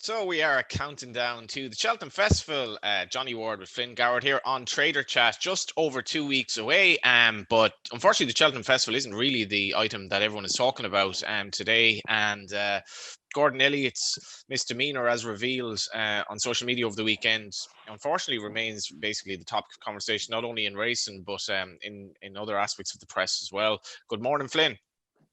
So we are counting down to the Cheltenham Festival. Johnny Ward with Flynn Goward here on Trader Chat, just over 2 weeks away. But unfortunately, the Cheltenham Festival isn't really the item that everyone is talking about today. And Gordon Elliott's misdemeanor, as revealed on social media over the weekend, unfortunately remains basically the topic of conversation, not only in racing, but in other aspects of the press as well. Good morning, Flynn.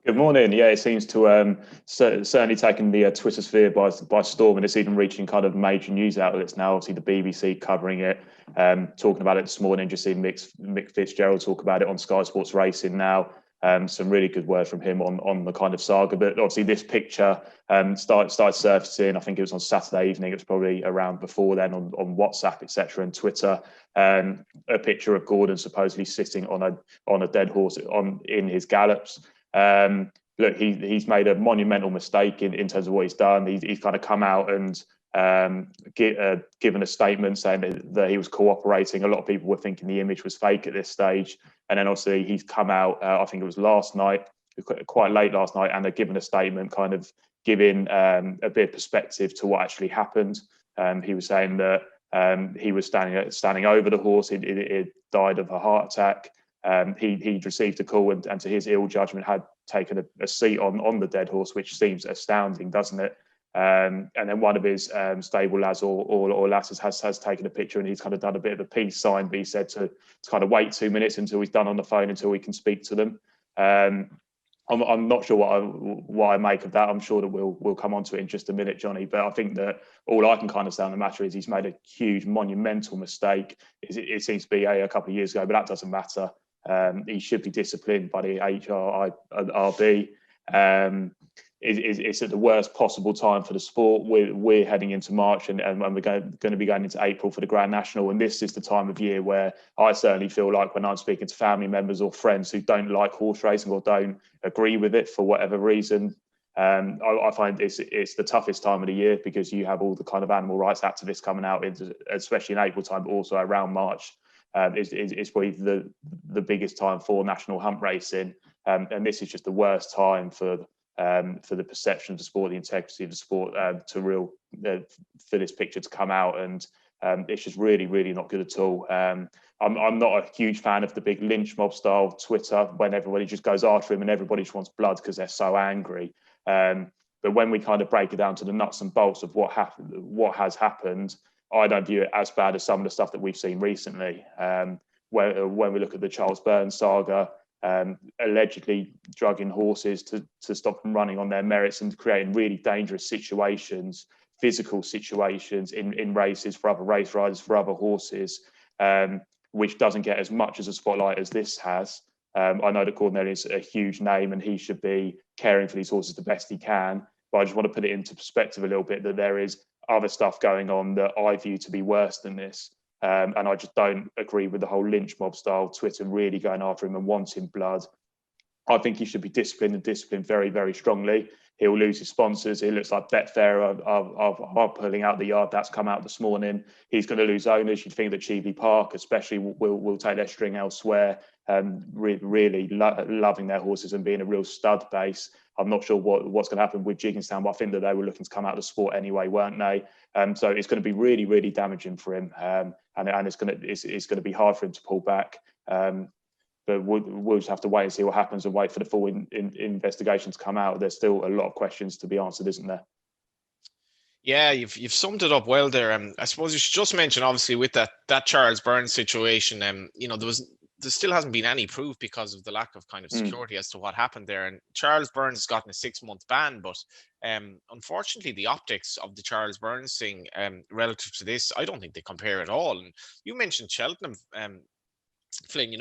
Good morning. Yeah, it seems to certainly taken the Twitter sphere by storm, and it's even reaching kind of major news outlets now. Obviously, the BBC covering it, talking about it this morning. Just seen Mick Fitzgerald talk about it on Sky Sports Racing now. Some really good word from him on the kind of saga. But obviously, this picture started surfacing. I think it was on Saturday evening. It was probably around before then on WhatsApp, etc., and Twitter. A picture of Gordon supposedly sitting on a dead horse in his gallops. Look, he's made a monumental mistake in terms of what he's done. He's kind of come out and given a statement saying that he was cooperating. A lot of people were thinking the image was fake at this stage. And then obviously he's come out, I think it was last night, quite late last night, and they've given a statement kind of giving a bit of perspective to what actually happened. He was saying that he was standing over the horse. It died of a heart attack. He'd received a call and to his ill judgment had taken a seat on the dead horse, which seems astounding, doesn't it? And then one of his stable lads or lasses has taken a picture, and he's kind of done a bit of a peace sign, but he said to kind of wait 2 minutes until he's done on the phone until we can speak to them. I'm not sure what I make of that. I'm sure that we'll come on to it in just a minute, Johnny. But I think that all I can kind of say on the matter is he's made a huge, monumental mistake. It seems to be a couple of years ago, but that doesn't matter. He should be disciplined by the HRB. It's at the worst possible time for the sport. We're heading into March and we're going to be going into April for the Grand National. And this is the time of year where I certainly feel like when I'm speaking to family members or friends who don't like horse racing or don't agree with it for whatever reason, I find it's the toughest time of the year because you have all the kind of animal rights activists coming out, especially in April time, but also around March. It's probably the biggest time for national hump racing, and this is just the worst time for the perception of the sport, the integrity of the sport, for this picture to come out, and it's just really, really not good at all. I'm not a huge fan of the big lynch mob style Twitter when everybody just goes after him and everybody just wants blood because they're so angry. But when we kind of break it down to the nuts and bolts of what has happened, I don't view it as bad as some of the stuff that we've seen recently. When we look at the Charles Burns saga, allegedly drugging horses to stop them running on their merits and creating really dangerous situations, physical situations in races for other race riders, for other horses, which doesn't get as much as a spotlight as this has. I know that Gordon Elliott is a huge name and he should be caring for these horses the best he can, but I just want to put it into perspective a little bit that there is other stuff going on that I view to be worse than this. And I just don't agree with the whole lynch mob style Twitter really going after him and wanting blood. I think he should be disciplined very, very strongly. He'll lose his sponsors. It looks like Betfair are pulling out the yard. That's come out this morning. He's going to lose owners. You'd think that Cheveley Park especially will take their string elsewhere, really loving their horses and being a real stud base. I'm not sure what's going to happen with Jigginstown, but I think that they were looking to come out of the sport anyway, weren't they? So it's going to be really, really damaging for him, and it's going to be hard for him to pull back. But we'll just have to wait and see what happens and wait for the full investigation to come out. There's still a lot of questions to be answered, isn't there? Yeah, you've summed it up well there. I suppose you should just mention, obviously, with that Charles Burns situation, there still hasn't been any proof because of the lack of kind of security as to what happened there. And Charles Burns has gotten a 6-month ban, but unfortunately, the optics of the Charles Burns thing relative to this, I don't think they compare at all. And you mentioned Cheltenham. Flynn,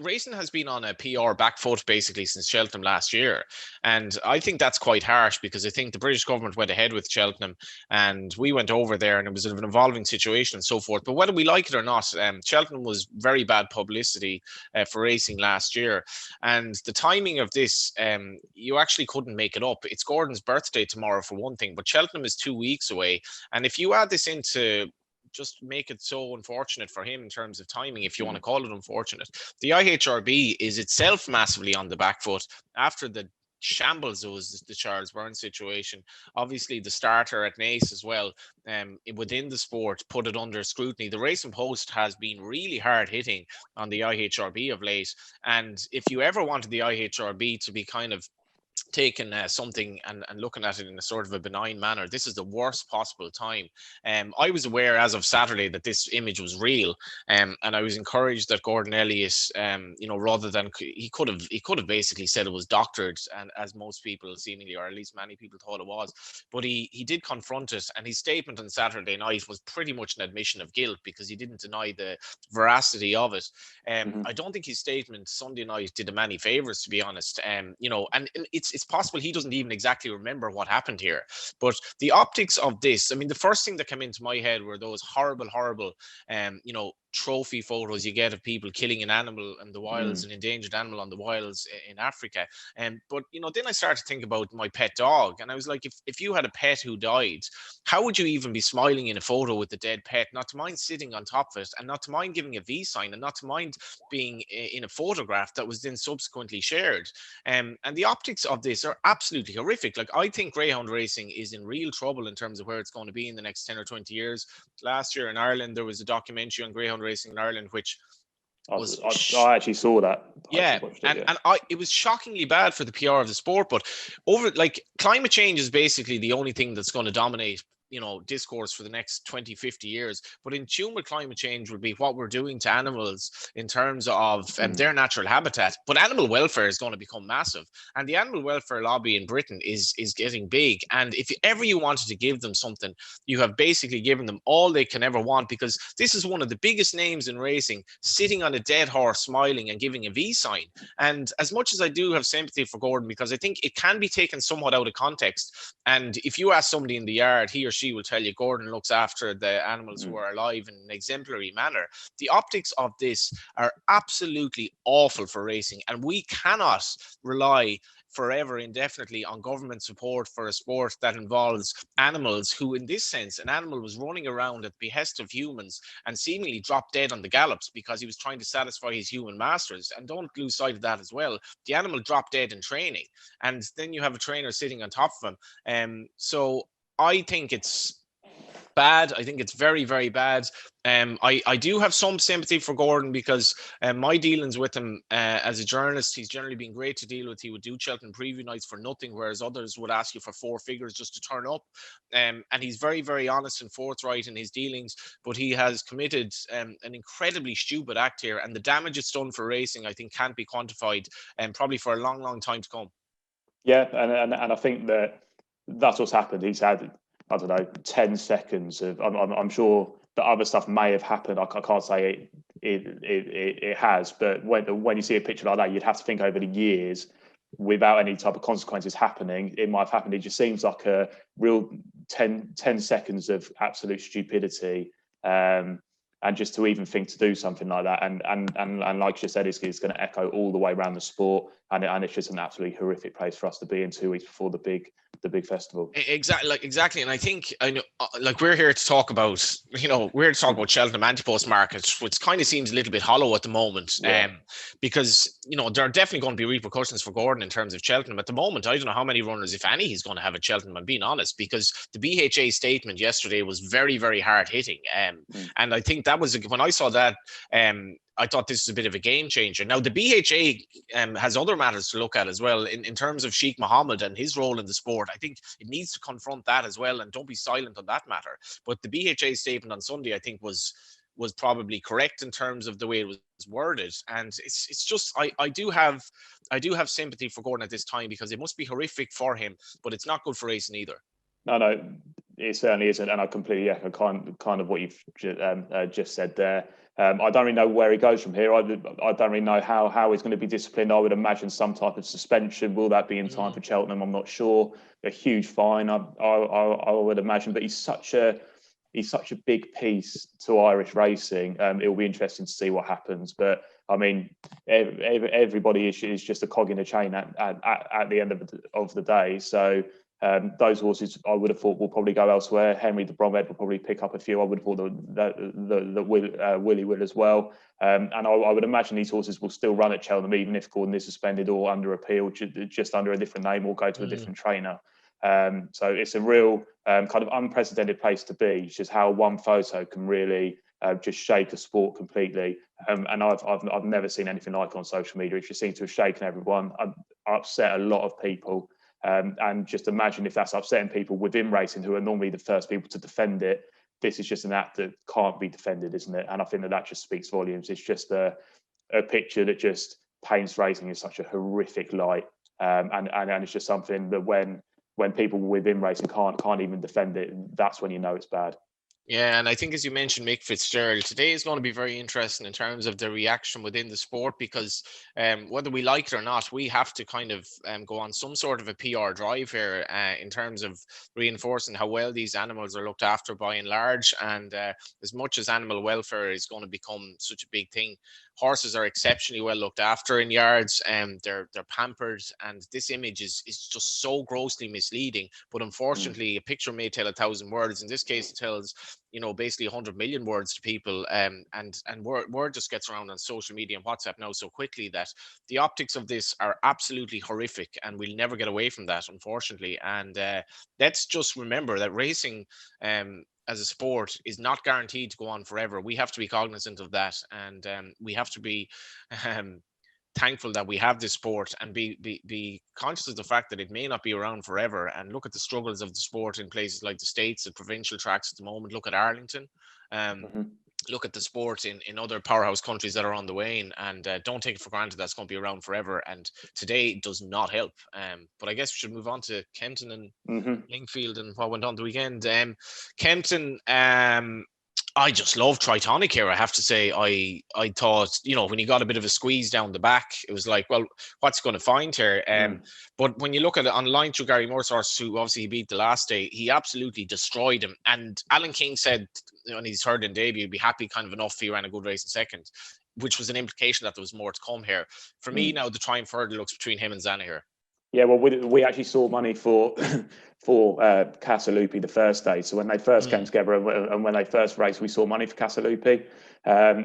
racing has been on a PR back foot basically since Cheltenham last year. And I think that's quite harsh because I think the British government went ahead with Cheltenham and we went over there and it was an evolving situation and so forth. But whether we like it or not, Cheltenham was very bad publicity for racing last year. And the timing of this, you actually couldn't make it up. It's Gordon's birthday tomorrow for one thing, but Cheltenham is 2 weeks away. And if you add this into just make it so unfortunate for him in terms of timing, if you want to call it unfortunate. The IHRB is itself massively on the back foot after the shambles it was, the Charles Burns situation. Obviously, the starter at Naas as well, within the sport, put it under scrutiny. The Racing Post has been really hard hitting on the IHRB of late. And if you ever wanted the IHRB to be kind of taking something and looking at it in a sort of a benign manner, this is the worst possible time. I was aware as of Saturday that this image was real, and I was encouraged that Gordon Elliott, rather than he could have basically said it was doctored, and as most people seemingly, or at least many people, thought it was, but he did confront it, and his statement on Saturday night was pretty much an admission of guilt because he didn't deny the veracity of it. I don't think his statement Sunday night did him any favors, to be honest. And it's possible he doesn't even exactly remember what happened here. But the optics of this, I mean, the first thing that came into my head were those horrible, trophy photos you get of people killing an animal in the wilds, an endangered animal on the wilds in Africa. But then I started to think about my pet dog, and I was like, if you had a pet who died, how would you even be smiling in a photo with the dead pet? Not to mind sitting on top of it, and not to mind giving a V sign, and not to mind being in a photograph that was then subsequently shared. And the optics of this are absolutely horrific. Like, I think greyhound racing is in real trouble in terms of where it's going to be in the next 10 or 20 years. Last year in Ireland, there was a documentary on greyhound racing in Ireland, which I actually saw that. It was shockingly bad for the PR of the sport. But climate change is basically the only thing that's going to dominate discourse for the next 20, 50 years. But in tune with climate change would be what we're doing to animals in terms of their natural habitat. But animal welfare is going to become massive. And the animal welfare lobby in Britain is getting big. And if ever you wanted to give them something, you have basically given them all they can ever want, because this is one of the biggest names in racing, sitting on a dead horse, smiling and giving a V sign. And as much as I do have sympathy for Gordon, because I think it can be taken somewhat out of context. And if you ask somebody in the yard, he or she will tell you Gordon looks after the animals who are alive in an exemplary manner. The optics of this are absolutely awful for racing, and we cannot rely forever indefinitely on government support for a sport that involves animals who, in this sense, an animal was running around at the behest of humans and seemingly dropped dead on the gallops because he was trying to satisfy his human masters. And don't lose sight of that as well. The animal dropped dead in training, and then you have a trainer sitting on top of him. So I think it's bad. I think it's very, very bad. I do have some sympathy for Gordon because my dealings with him as a journalist, he's generally been great to deal with. He would do Cheltenham preview nights for nothing, whereas others would ask you for 4 figures just to turn up. And he's very, very honest and forthright in his dealings, but he has committed an incredibly stupid act here. And the damage it's done for racing, I think, can't be quantified, and probably for a long, long time to come. Yeah, and I think that's what's happened. He's had, I don't know, 10 seconds of. I'm sure that other stuff may have happened. I can't say it has, but when you see a picture like that, you'd have to think over the years, without any type of consequences happening, it might have happened. It just seems like a real 10 seconds of absolute stupidity. And just to even think to do something like that, and like you said, it's going to echo all the way around the sport, and it's just an absolutely horrific place for us to be in 2 weeks before the big festival. Exactly, and I think we're here to talk about Cheltenham anti-post market, which kind of seems a little bit hollow at the moment, because there are definitely going to be repercussions for Gordon in terms of Cheltenham. At the moment, I don't know how many runners, if any, he's going to have at Cheltenham. I'm being honest, because the BHA statement yesterday was very, very hard hitting, and I think that was when I saw that. I thought this is a bit of a game changer. Now, the BHA has other matters to look at as well in terms of Sheikh Mohammed and his role in the sport. I think it needs to confront that as well, and don't be silent on that matter. But the BHA statement on Sunday, I think, was probably correct in terms of the way it was worded. And it's just, I do have sympathy for Gordon at this time, because it must be horrific for him, but it's not good for racing either. No, it certainly isn't, and I completely echo kind of what you've just said there. I don't really know where he goes from here. I don't really know how he's going to be disciplined. I would imagine some type of suspension. Will that be in time for Cheltenham? I'm not sure. A huge fine, I would imagine. But he's such a big piece to Irish racing. It'll be interesting to see what happens. But I mean, everybody is just a cog in the chain at the end of the day. So Those horses I would have thought will probably go elsewhere. Henry the Bromhead will probably pick up a few. I would have thought that Willie will as well. And I would imagine these horses will still run at Cheltenham, even if Gordon is suspended or under appeal, just under a different name or go to a different trainer. So it's a real kind of unprecedented place to be. It's just how one photo can really just shake a sport completely. And I've never seen anything like it on social media. It just seems to have shaken everyone, upset a lot of people. And just imagine if that's upsetting people within racing who are normally the first people to defend it. This is just an act that can't be defended, isn't it? And I think that just speaks volumes. It's just a picture that just paints racing in such a horrific light. And it's just something that when people within racing can't even defend it, that's when you know it's bad. Yeah, and I think, as you mentioned, Mick Fitzgerald, today is going to be very interesting in terms of the reaction within the sport, because whether we like it or not, we have to kind of go on some sort of a PR drive here in terms of reinforcing how well these animals are looked after by and large. And as much as animal welfare is going to become such a big thing, horses are exceptionally well looked after in yards, and they're pampered, and this image is just so grossly misleading. But unfortunately, a picture may tell 1,000 words. In this case, it tells basically 100 million words to people, and word just gets around on social media and WhatsApp now so quickly that the optics of this are absolutely horrific, and we'll never get away from that, unfortunately. And let's just remember that racing as a sport is not guaranteed to go on forever. We have to be cognizant of that, and we have to be thankful that we have this sport, and be conscious of the fact that it may not be around forever, and look at the struggles of the sport in places like the States, the provincial tracks at the moment. Look at Arlington. Look at the sport in other powerhouse countries that are on the wane, and don't take it for granted that's going to be around forever. And today does not help. But I guess we should move on to Kempton and Lingfield and what went on the weekend. Kempton, I just love Tritonic here, I have to say. I thought, when he got a bit of a squeeze down the back, it was like, well, what's he going to find here? But when you look at it online through Gary Moore's horse, who obviously he beat the last day, he absolutely destroyed him. And Alan King said on his third in debut, he'd be happy kind of enough if he ran a good race in second, which was an implication that there was more to come here. For me now, the Triumph Hurdle looks between him and Zana here. Yeah, well, we actually saw money for Casalupi the first day. So when they first came together and when they first raced, we saw money for Casalupi.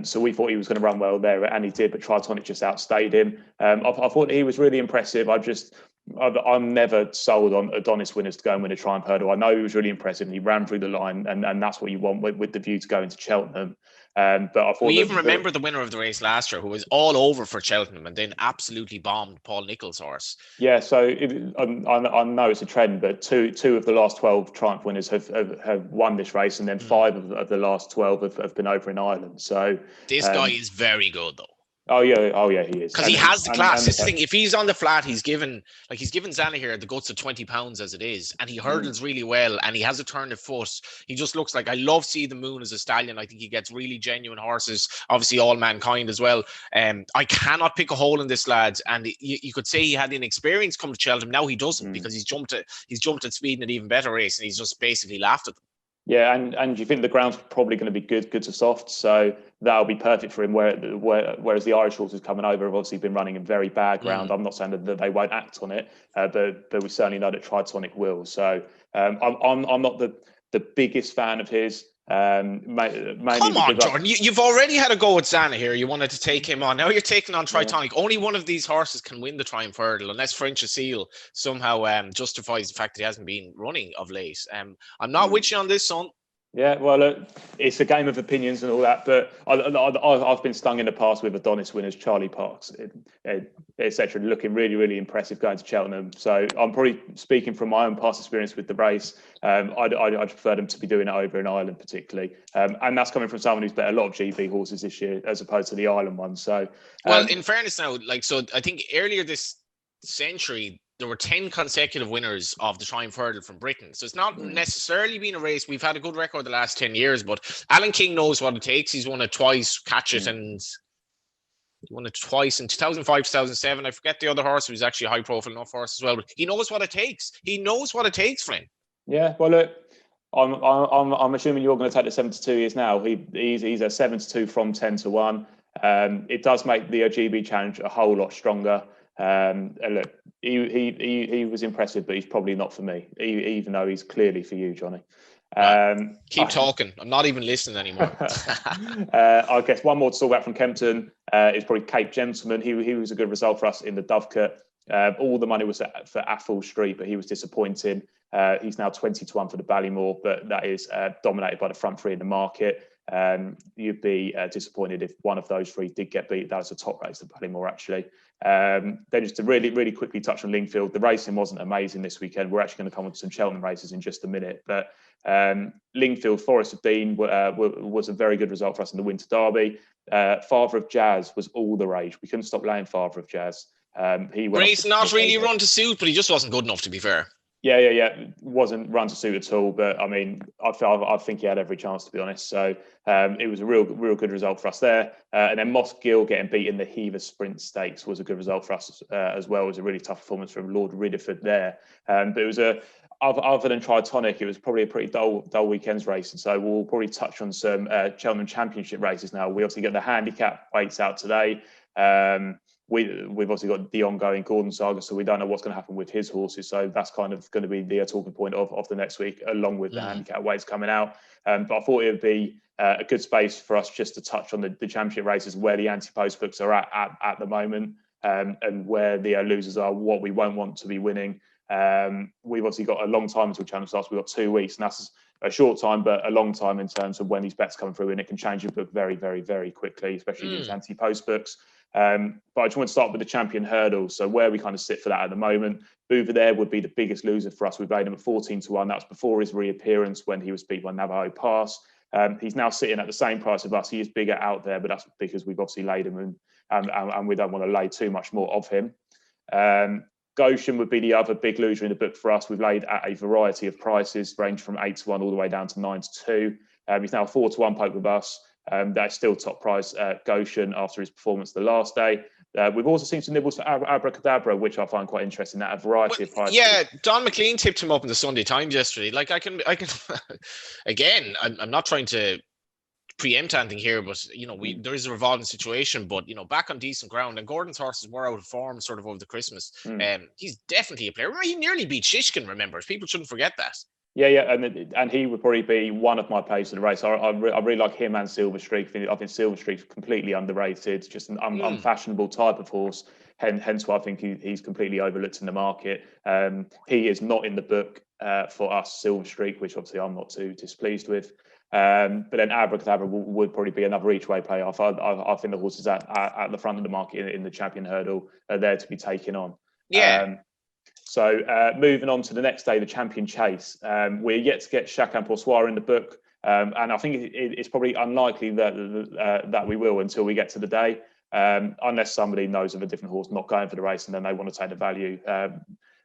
So we thought he was going to run well there, and he did. But Tritonic just outstayed him. I thought he was really impressive. I'm never sold on Adonis winners to go and win a Triumph Hurdle. I know he was really impressive, and he ran through the line, and that's what you want with the view to go into Cheltenham. But I thought we even remember the winner of the race last year, who was all over for Cheltenham and then absolutely bombed Paul Nicholls' horse. Yeah, so I know it's a trend, but two of the last 12 Triumph winners have won this race, and then 5 of the last 12 have been over in Ireland. So this guy is very good, though. Oh yeah, he is. Because he has the class. This thing, if he's on the flat, he's given Zana here the guts of 20 pounds as it is, and he hurdles really well, and he has a turn of foot. He just looks like, I love See the Moon as a stallion. I think he gets really genuine horses, obviously All Mankind as well. I cannot pick a hole in this lad, and you could say he had inexperience come to Cheltenham. Now he doesn't, because he's jumped at speed in an even better race, and he's just basically laughed at them. Yeah, and you think the ground's probably going to be good to soft, so that'll be perfect for him. Whereas the Irish horses coming over have obviously been running in very bad ground. I'm not saying that they won't act on it, but we certainly know that Tritonic will. So I'm not the biggest fan of his. Come on, Jordan. You've already had a go at Zana here. You wanted to take him on. Now you're taking on Tritonic. Only one of these horses can win the Triumph Hurdle, unless French Seal somehow justifies the fact that he hasn't been running of late. I'm not with you on this, son. Yeah, well, look, it's a game of opinions and all that, but I've been stung in the past with Adonis winners, Charlie Parks, etc., looking really, really impressive going to Cheltenham. So I'm probably speaking from my own past experience with the race. I'd prefer them to be doing it over in Ireland, particularly, and that's coming from someone who's bet a lot of GB horses this year as opposed to the Ireland ones. So, well, in fairness, now, I think earlier this century, there were 10 consecutive winners of the Triumph Hurdle from Britain. So it's not necessarily been a race. We've had a good record the last 10 years, but Alan King knows what it takes. He's won it twice, Catch It, and he won it twice in 2005, 2007. I forget the other horse, who was actually a high-profile enough horse as well, but he knows what it takes. He knows what it takes, Flynn. Yeah, well, look, I'm assuming you're going to take the 7-2 years now. He's a 7-2 from 10-1. It does make the GB Challenge a whole lot stronger. And look, he was impressive, but he's probably not for me, even though he's clearly for you, Johnny. Right. Keep talking. I'm not even listening anymore. I guess one more to talk about from Kempton is probably Cape Gentleman. He was a good result for us in the Dovecote. All the money was for Athol Street, but he was disappointing. He's now 20-1 for the Ballymore, but that is dominated by the front three in the market. You'd be disappointed if one of those three did get beat. That was a top race, the Ballymore, actually. Then just to really quickly touch on Lingfield, the racing wasn't amazing this weekend. We're actually going to come on to some Cheltenham races in just a minute, but Lingfield, Forest of Dean was a very good result for us in the Winter Derby. Father of Jazz was all the rage. We couldn't stop laying Father of Jazz. He race not really run to suit, but he just wasn't good enough, to be fair. Yeah. Wasn't run to suit at all. But I mean, I think he had every chance, to be honest. So it was a real good result for us there. And then Moss Gill getting beat in the Hever Sprint Stakes was a good result for us as well. It was a really tough performance from Lord Ridderford there. But it was other than Tritonic, it was probably a pretty dull weekend's race. And so we'll probably touch on some Cheltenham Championship races now. We obviously get the handicap weights out today. We've obviously got the ongoing Gordon saga, so we don't know what's going to happen with his horses. So that's kind of going to be the talking point of the next week, along with the handicap weights coming out. But I thought it would be a good space for us just to touch on the championship races, where the anti-post books are at the moment, and where the losers are, what we won't want to be winning. We've obviously got a long time until Cheltenham starts. We've got 2 weeks, and that's a short time, but a long time in terms of when these bets come through, and it can change your book very, very, very quickly, especially these anti-post books. But I just want to start with the champion hurdle. So where we kind of sit for that at the moment, Boover there would be the biggest loser for us. We played him at 14-1. That was before his reappearance when he was beat by Navajo Pass. He's now sitting at the same price of us. He is bigger out there, but that's because we've obviously laid him and we don't want to lay too much more of him. Goshen would be the other big loser in the book for us. We've laid at a variety of prices, range from 8-1 all the way down to 9-2. He's now 4-1 poke with us. That's still top price Goshen after his performance the last day. We've also seen some nibbles for Abracadabra, which I find quite interesting. That a variety of prices. Yeah, Don McLean tipped him up in the Sunday Times yesterday. Like I can again, I'm not trying to preempt anything here, but there is a revolving situation. But back on decent ground, and Gordon's horses were out of form sort of over the Christmas. He's definitely a player. He nearly beat Shishkin. Remember, people shouldn't forget that. Yeah, and he would probably be one of my plays for the race. I really like him and Silver Streak. I think Silver Streak's completely underrated, just an unfashionable type of horse. Hence why I think he's completely overlooked in the market. He is not in the book for us, Silver Streak, which obviously I'm not too displeased with. But then Abracadabra would probably be another each way play. I think the horses at the front of the market in the champion hurdle are there to be taken on. Yeah. So moving on to the next day, the Champion Chase. We're yet to get Chacun Pour Soi in the book, and I think it's probably unlikely that we will until we get to the day, unless somebody knows of a different horse not going for the race and then they want to take the value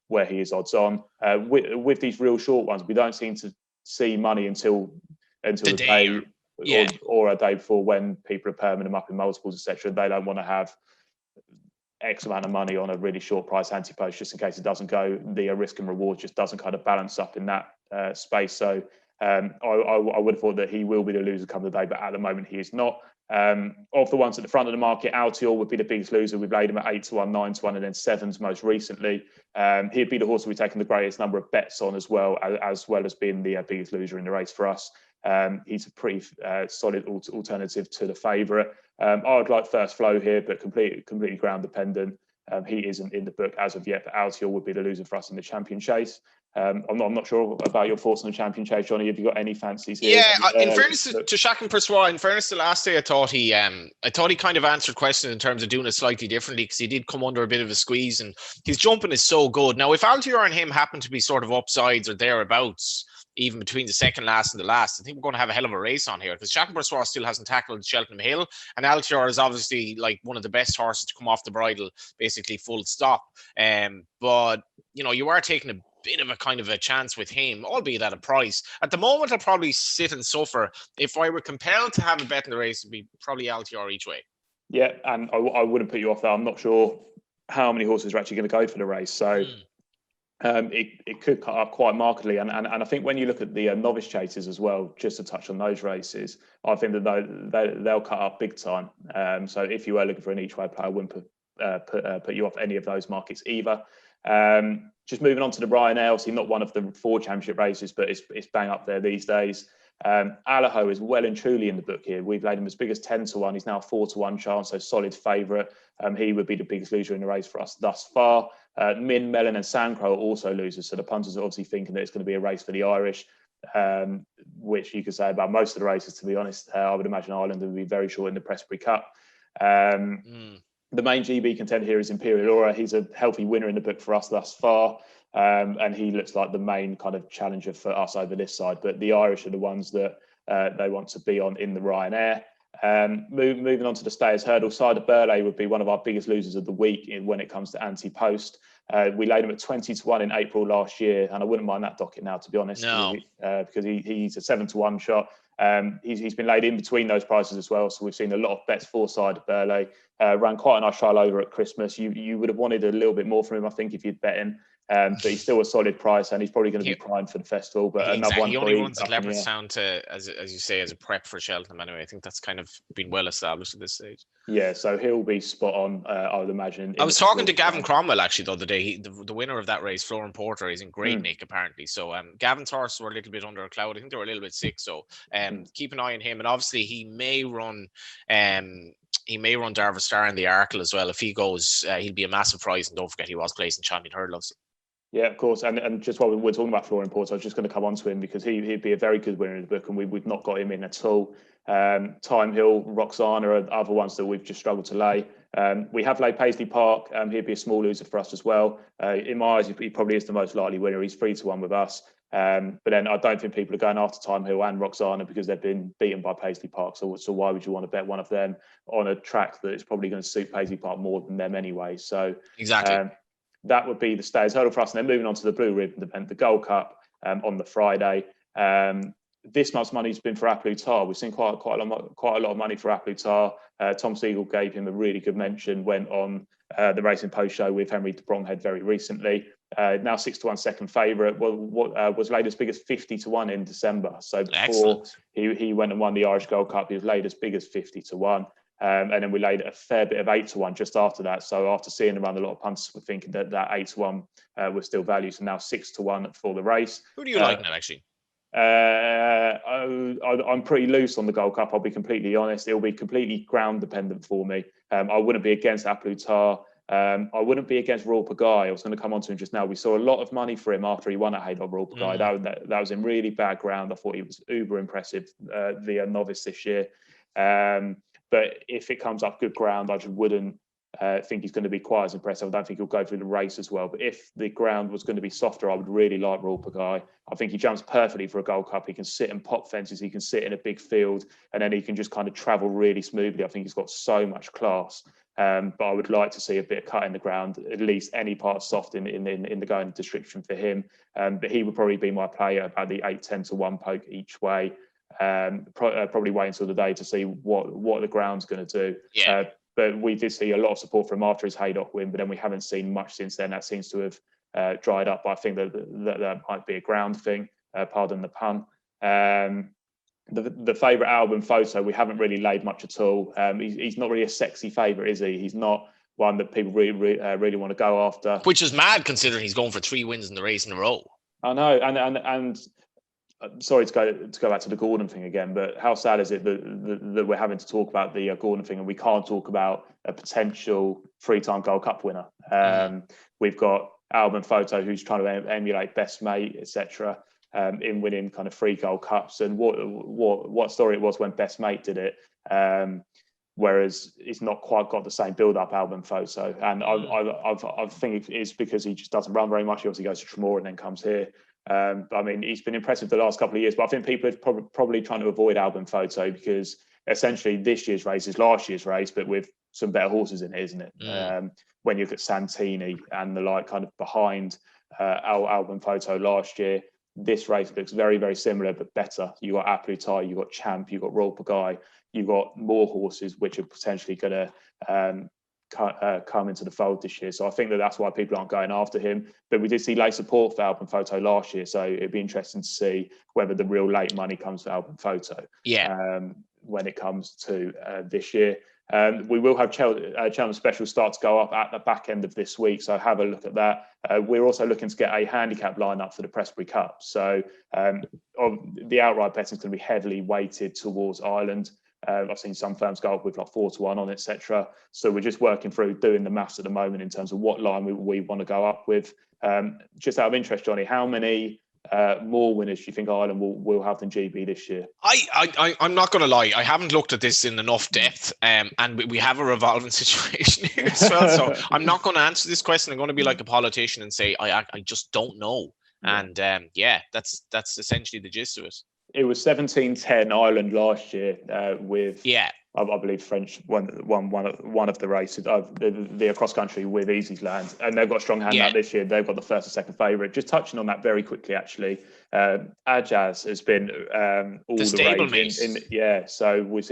where he is odds on. With these real short ones, we don't seem to see money until the day or a day before, when people are perming them up in multiples, etc. They don't want to have X amount of money on a really short price anti-post just in case it doesn't go. The risk and reward just doesn't kind of balance up in that space. So I would have thought that he will be the loser come the day, but at the moment he is not. Of the ones at the front of the market, Altior would be the biggest loser. We've laid him at 8-1, 9-1, and then 7s most recently. He'd be the horse we've taken the greatest number of bets on as well as being the biggest loser in the race for us. He's a pretty solid alternative to the favourite. I would like First Flow here, but completely ground dependent. He isn't in the book as of yet, but Altior would be the loser for us in the Champion Chase. I'm not sure about your thoughts on the Champion Chase, Johnny. Have you got any fancies here? Yeah, in fairness to Chacun Pour Soi, in fairness to last day, I thought he kind of answered questions in terms of doing it slightly differently, because he did come under a bit of a squeeze, and his jumping is so good. Now, if Altior and him happen to be sort of upsides or thereabouts, even between the second last and the last, I think we're going to have a hell of a race on here, because Chacun Pour Soi still hasn't tackled Cheltenham Hill, and Altior is obviously like one of the best horses to come off the bridle, basically full stop. But you are taking a bit of a kind of a chance with him, albeit at a price. At the moment, I'll probably sit and suffer. If I were compelled to have a bet in the race, it'd be probably Altior each way. Yeah, and I wouldn't put you off that. I'm not sure how many horses are actually going to go for the race, so it could cut up quite markedly. And I think when you look at the novice chasers as well, just to touch on those races, I think that they'll cut up big time. So if you were looking for an each way player, I wouldn't put you off any of those markets either. Just moving on to the Ryanair, obviously not one of the 4 championship races, but it's bang up there these days. Allaho is well and truly in the book here. We've laid him as big as 10-1. He's now 4-1 chance, so solid favourite. He would be the biggest loser in the race for us thus far. Min, Mellon and Sandcrow are also losers. So the punters are obviously thinking that it's going to be a race for the Irish, which you could say about most of the races, to be honest. I would imagine Ireland would be very short in the Prestbury Cup. The main GB contender here is Imperial Aura. He's a healthy winner in the book for us thus far. And he looks like the main kind of challenger for us over this side. But the Irish are the ones that they want to be on in the Ryanair. Moving on to the Stayers Hurdle, Cider Burley would be one of our biggest losers of the week when it comes to anti-post. We laid him at 20-1 in April last year, and I wouldn't mind that docket now, to be honest, because he's a 7-1 shot. He's been laid in between those prices as well, so we've seen a lot of bets for Cider Burley. Ran quite a nice trial over at Christmas. You would have wanted a little bit more from him, I think, if you'd bet him. But he's still a solid price, and he's probably going to be primed for the festival. But another one, he only runs at Leopardstown as you say, as a prep for Cheltenham. Anyway, I think that's kind of been well established at this stage. Yeah, so he'll be spot on, I would imagine. I was talking to Gavin Cromwell actually the other day. The winner of that race, Florian Porter, is in great nick apparently. So Gavin's horses were a little bit under a cloud. I think they were a little bit sick. So keep an eye on him. And obviously he may run Darva Star in the Arkle as well. If he goes, he'll be a massive prize. And don't forget, he was placed in Champion Hurdles. Yeah, of course. And just while we're talking about Florian Porter, I was just going to come on to him because he'd be a very good winner in the book, and we've not got him in at all. Time Hill, Roxana are other ones that we've just struggled to lay. We have laid Paisley Park. He'd be a small loser for us as well. In my eyes, he probably is the most likely winner. He's 3-1 with us. But then I don't think people are going after Time Hill and Roxana because they've been beaten by Paisley Park. So why would you want to bet one of them on a track that is probably going to suit Paisley Park more than them anyway? So exactly. That would be the Stayers Hurdle for us. And then moving on to the Blue Ribbon event, the Gold Cup on the Friday. This month's money's been for Aplutar. We've seen quite a lot of money for Aplutar. Tom Siegel gave him a really good mention, went on the Racing Post show with Henry de Bromhead very recently. Now 6-1 second favourite. Was laid as big as 50-1 in December. So before he went and won the Irish Gold Cup, he was laid as big as 50-1. And then we laid a fair bit of 8-1 just after that. So after seeing around, a lot of punters were thinking that 8-1 was still value. So now 6-1 for the race. Who do you like now, actually? I'm pretty loose on the Gold Cup. I'll be completely honest. It'll be completely ground dependent for me. I wouldn't be against Aplutar. I wouldn't be against Royal Pagaille. I was going to come on to him just now. We saw a lot of money for him after he won at Haydock Royal Pagaille. That was in really bad ground. I thought he was uber impressive, the novice this year. But if it comes up good ground, I just wouldn't think he's going to be quite as impressive. I don't think he'll go through the race as well. But if the ground was going to be softer, I would really like Royal Pagaille. I think he jumps perfectly for a Gold Cup. He can sit and pop fences. He can sit in a big field, and then he can just kind of travel really smoothly. I think he's got so much class. But I would like to see a bit of cut in the ground, at least any part soft in the going description for him. But he would probably be my player about the 8-10-1 poke each way. Probably wait until the day to see what the ground's going to do. Yeah. But we did see a lot of support from him after his Haydock win, but then we haven't seen much since then. That seems to have dried up. But I think that might be a ground thing. Pardon the pun. The favourite album Photo, we haven't really laid much at all. He's not really a sexy favourite, is he? He's not one that people really want to go after. Which is mad considering he's going for 3 wins in the race in a row. I know, and sorry to go back to the Gordon thing again, but how sad is it that we're having to talk about the Gordon thing and we can't talk about a potential 3-time Gold Cup winner? We've got Album Photo, who's trying to emulate Best Mate, etc., in winning kind of 3 Gold Cups, and what story it was when Best Mate did it. Whereas it's not quite got the same build-up Album Photo, and I think it's because he just doesn't run very much. He obviously goes to Tremor and then comes here. But I mean, he's been impressive the last couple of years, but I think people are probably trying to avoid Album Photo because essentially this year's race is last year's race, but with some better horses in it, isn't it? When you look at Santini and the like kind of behind our Album Photo last year, this race looks very, very similar, but better. You got Aplutar, you got Champ, you got Royal Pagaille, you got more horses which are potentially going to come into the fold this year. So I think that's why people aren't going after him. But we did see late support for Album Photo last year, so it'd be interesting to see whether the real late money comes for Album Photo. Yeah. When it comes to this year. We will have Cheltenham Special start to go up at the back end of this week, so have a look at that. We're also looking to get a handicap lineup for the Presbury Cup. So the outright betting is going to be heavily weighted towards Ireland. I've seen some firms go up with like 4-1 on, etc. So we're just working through doing the maths at the moment in terms of what line we want to go up with. Just out of interest, Johnny, how many more winners do you think Ireland will have than GB this year? I'm not going to lie. I haven't looked at this in enough depth, and we have a revolving situation here as well. So I'm not going to answer this question. I'm going to be like a politician and say I just don't know. And that's essentially the gist of it. It was 17-10 Ireland last year with I believe French won one of the races, the cross country with Easy's Land, and they've got a strong hand out this year. They've got the first and second favourite. Just touching on that very quickly, actually, Ajaz has been all the rage. So we've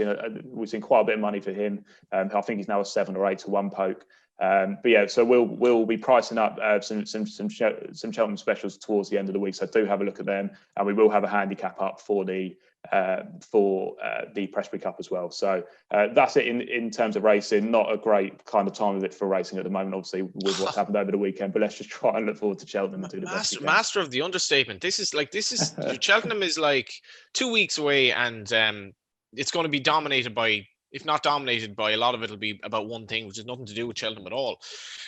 seen quite a bit of money for him. I think he's now a 7 or 8 to 1 poke. So we'll be pricing up some Cheltenham specials towards the end of the week. So do have a look at them, and we will have a handicap up for the Presbury Cup as well. So that's it in terms of racing. Not a great kind of time of it for racing at the moment, obviously with what's happened over the weekend. But let's just try and look forward to Cheltenham and do the best we can. Master of the understatement. This is Cheltenham is like 2 weeks away, and it's going to be dominated by. If not dominated by, a lot of it will be about one thing, which has nothing to do with Cheltenham at all.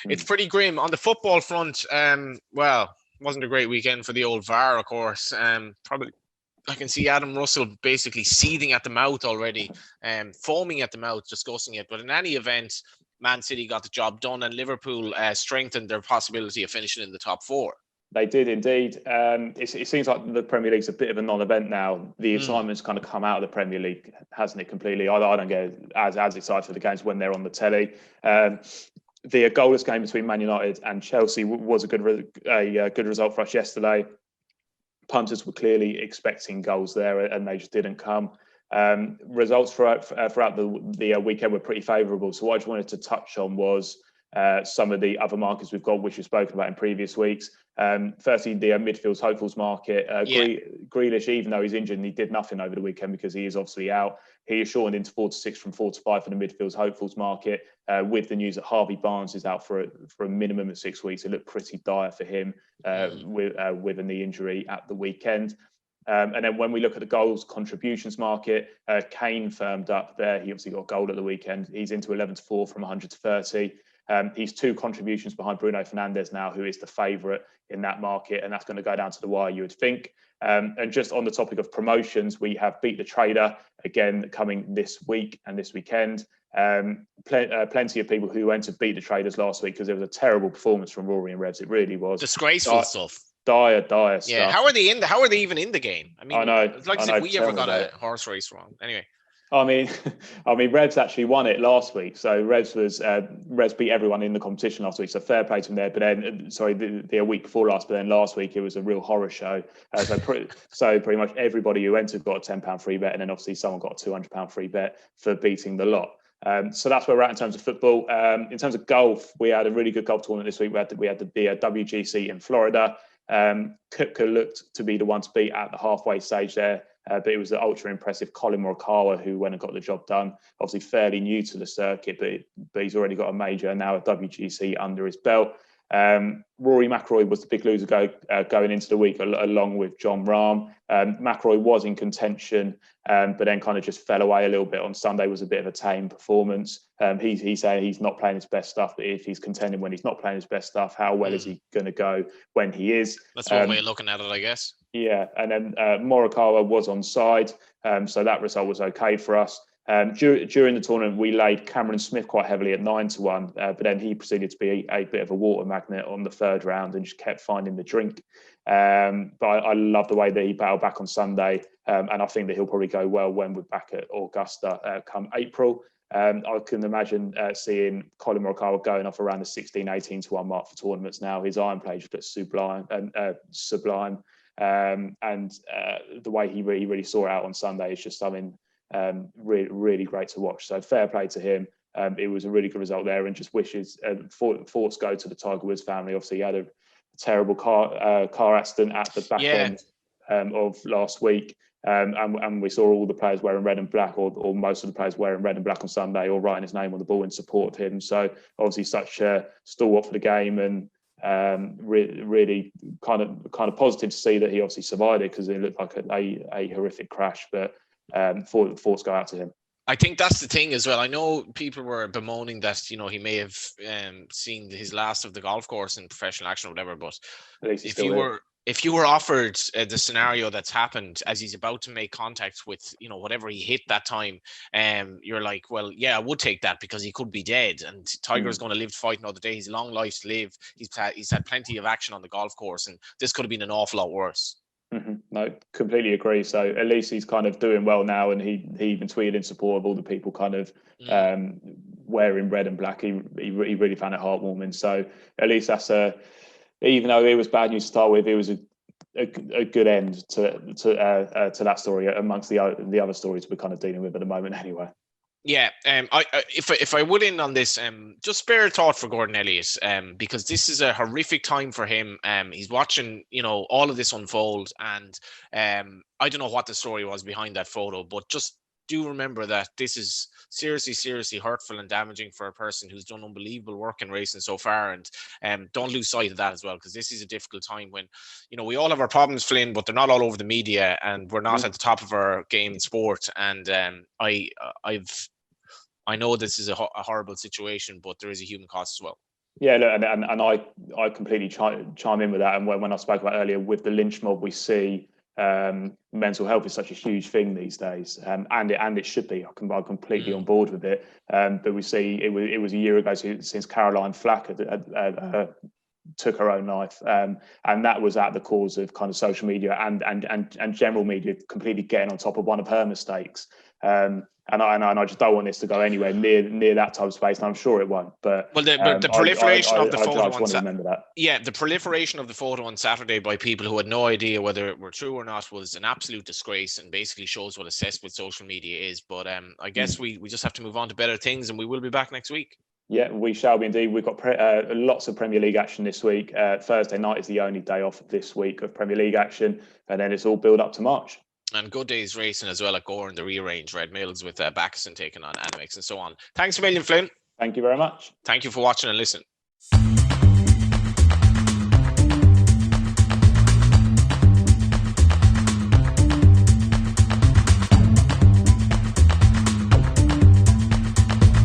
It's pretty grim. On the football front, wasn't a great weekend for the old VAR, of course. Probably, I can see Adam Russell basically seething at the mouth already, foaming at the mouth, discussing it. But in any event, Man City got the job done, and Liverpool strengthened their possibility of finishing in the top 4. They did indeed. It seems like the Premier League's a bit of a non-event now. The excitement's kind of come out of the Premier League, hasn't it, completely? I don't get as excited for the games when they're on the telly. The goalless game between Man United and Chelsea was a good result for us yesterday. Punters were clearly expecting goals there, and they just didn't come. Results throughout the weekend were pretty favourable. So what I just wanted to touch on was some of the other markets we've got, which we've spoken about in previous weeks. Firstly, the midfields hopefuls market. Grealish, even though he's injured and he did nothing over the weekend because he is obviously out, he is shortened into 4 to 6 from 4 to 5 for the midfields hopefuls market. With the news that Harvey Barnes is out for a minimum of 6 weeks, it looked pretty dire for him with a knee injury at the weekend. And then when we look at the goals contributions market, Kane firmed up there. He obviously got a goal at the weekend. He's into 11 to 4 from 100 to 30. He's 2 contributions behind Bruno Fernandes now, who is the favourite in that market, and that's going to go down to the wire, you would think. And just on the topic of promotions, we have Beat the Trader again coming this week and this weekend. Plenty of people who went to Beat the Traders last week because there was a terrible performance from Rory and Revs. It really was disgraceful stuff. Dire stuff. Yeah, how are they even in the game? I mean, I know, it's like if we ever got a horse race wrong. Anyway. I mean, Revs actually won it last week. So Revs beat everyone in the competition last week. So fair play to them there. But then, the week before last. But then last week it was a real horror show. So pretty much everybody who entered got a £10 free bet, and then obviously someone got a £200 free bet for beating the lot. So that's where we're at in terms of football. In terms of golf, we had a really good golf tournament this week. We had the WGC in Florida. Koepka looked to be the one to beat at the halfway stage there. But it was the ultra impressive Colin Morikawa who went and got the job done. Obviously fairly new to the circuit, but he's already got a major and now a WGC under his belt. Rory McIlroy was the big loser going into the week, along with Jon Rahm. McIlroy was in contention, but then kind of just fell away a little bit on Sunday. Was a bit of a tame performance. He's saying he's not playing his best stuff, but if he's contending when he's not playing his best stuff, how well is he going to go when he is? That's one way of looking at it, I guess. Yeah, and then Morikawa was onside, so that result was okay for us. During the tournament, we laid Cameron Smith quite heavily at 9 to 1, but then he proceeded to be a bit of a water magnet on the third round and just kept finding the drink. But I love the way that he battled back on Sunday, and I think that he'll probably go well when we're back at Augusta come April. I can imagine seeing Colin Morikawa going off around the 16, 18 to 1 mark for tournaments now. His iron play just looks sublime. And the way he really saw it out on Sunday is just something really great to watch. So fair play to him. It was a really good result there, and just wishes thoughts go to the Tiger Woods family. Obviously, he had a terrible car accident at the back end of last week. And we saw all the players wearing red and black, or most of the players wearing red and black on Sunday, or writing his name on the ball in support of him. So obviously such a stalwart for the game, and really kind of positive to see that he obviously survived it, because it looked like a horrific crash. But thoughts go out to him. I think that's the thing as well. I know people were bemoaning that, he may have seen his last of the golf course in professional action or whatever. But if you were offered the scenario that's happened as he's about to make contact with, whatever he hit that time, you're like, well, yeah, I would take that, because he could be dead, and Tiger's going to live to fight another day. He's a long life to live. He's had plenty of action on the golf course, and this could have been an awful lot worse. Mm-hmm. No, completely agree. So at least he's kind of doing well now, and he even tweeted in support of all the people kind of wearing red and black. He really found it heartwarming. So at least that's even though it was bad news to start with, it was a good end to that story amongst the other stories we're kind of dealing with at the moment anyway. Yeah, if I would end on this, just spare a thought for Gordon Elliott, because this is a horrific time for him. He's watching, all of this unfold, and I don't know what the story was behind that photo, but just do remember that this is seriously hurtful and damaging for a person who's done unbelievable work in racing so far, and don't lose sight of that as well, because this is a difficult time when, we all have our problems, Flynn, but they're not all over the media, and we're not at the top of our game in sport. And I know this is a horrible situation, but there is a human cost as well. Yeah, look, and I completely chime in with that. And when I spoke about earlier, with the lynch mob we see, mental health is such a huge thing these days, and it should be. I'm completely on board with it. But we see it was a year ago since Caroline Flack had took her own life, and that was at the cause of kind of social media and general media completely getting on top of one of her mistakes. And I just don't want this to go anywhere near that type of space, and I'm sure it won't. But the proliferation of the photo on remember that. Yeah, the proliferation of the photo on Saturday by people who had no idea whether it were true or not was an absolute disgrace, and basically shows what a cesspool social media is. But I guess we just have to move on to better things, and we will be back next week. Yeah, we shall be indeed. We've got lots of Premier League action this week. Thursday night is the only day off this week of Premier League action, and then it's all build up to March. And good days racing as well at Gore and the rearranged Red Mills with Baxton taking on Animix and so on. Thanks a million, Flynn. Thank you very much. Thank you for watching and listening.